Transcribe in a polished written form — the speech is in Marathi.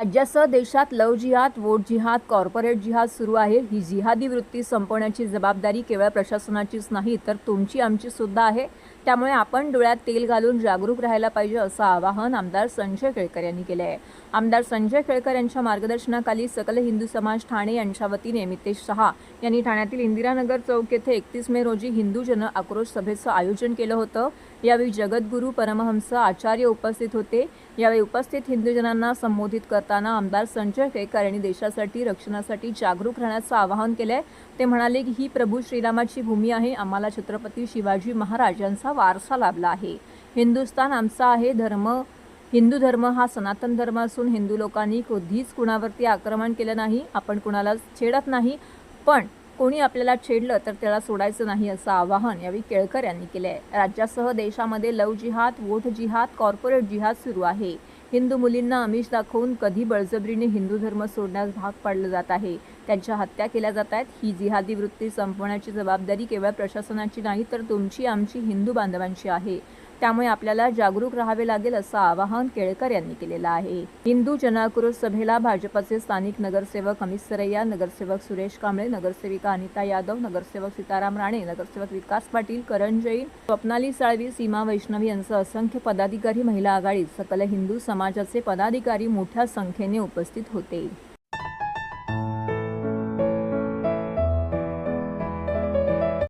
राज्यासह देशात लव जिहाद, वोट जिहाद, कॉर्पोरेट जिहाद सुरू आहे. ही जिहादी वृत्ती संपवण्याची जबाबदारी केवळ प्रशासनाचीच नाही तर तुमची आमची सुद्धा आहे. त्यामुळे आपण डोळ्यात तेल घालून जागरूक राहायला पाहिजे असं आवाहन आमदार संजय केळकर यांनी केले आहे. आमदार संजय केळकर यांच्या मार्गदर्शनाखाली सकल हिंदू समाज ठाणे यांच्या वतीने मितेश शहा यांनी ठाण्यातील इंदिरानगर चौक येथे 31 मे रोजी हिंदू जन आक्रोश सभेचं आयोजन केलं होतं. यावेळी जगद्गुरू परमहंस आचार्य उपस्थित होते. यावेळी उपस्थित हिंदूजनांना संबोधित करताना आमदार संजय केळकर यांनी देशासाठी रक्षणासाठी जागरूक राहण्याचं आवाहन केलंय. ते म्हणाले की ही प्रभू श्रीरामाची भूमी आहे. आम्हाला छत्रपती शिवाजी महाराज यांचा वारसा लाभला आहे. हिंदुस्थान आमचा आहे. हिंदू धर्म हा सनातन धर्म असून हिंदू लोकांनी कधीच कुणावरती आक्रमण केलं नाही. आपण कुणाला छेडत नाही, पण कोणी आपल्याला छेडलं तर त्याला सोडायचं नाही असं आवाहन यावेळी केळकर यांनी केले आहे. राज्यासह देशामध्ये लव जिहाद, वोट जिहाद, कॉर्पोरेट जिहाद सुरू आहे. हिंदू मुलींना आमिष दाखवून कधी बळजबरीने हिंदू धर्म सोडण्यास भाग पाडलं जात आहे. त्यांच्या हत्या केल्या जात आहेत. ही जिहादी वृत्ती संपवण्याची जबाबदारी केवळ प्रशासनाची नाही तर तुमची आमची हिंदू बांधवांची आहे. त्यामुळे आपल्याला जागरूक राहावे लागेल असं आवाहन केळकर यांनी केलेलं आहे. हिंदू जनाक्रोश सभेला भाजपचे स्थानिक नगरसेवक अमित सरैया, नगरसेवक सुरेश कांबळे, नगरसेविका अनिता यादव, नगरसेवक सीताराम राणे, नगरसेवक विकास पाटील, करण जैन, स्वप्नाली साळवी, सीमा वैष्णवी यांसह असंख्य पदाधिकारी, महिला आघाडी, सकल हिंदू समाजाचे पदाधिकारी मोठ्या संख्येने उपस्थित होते.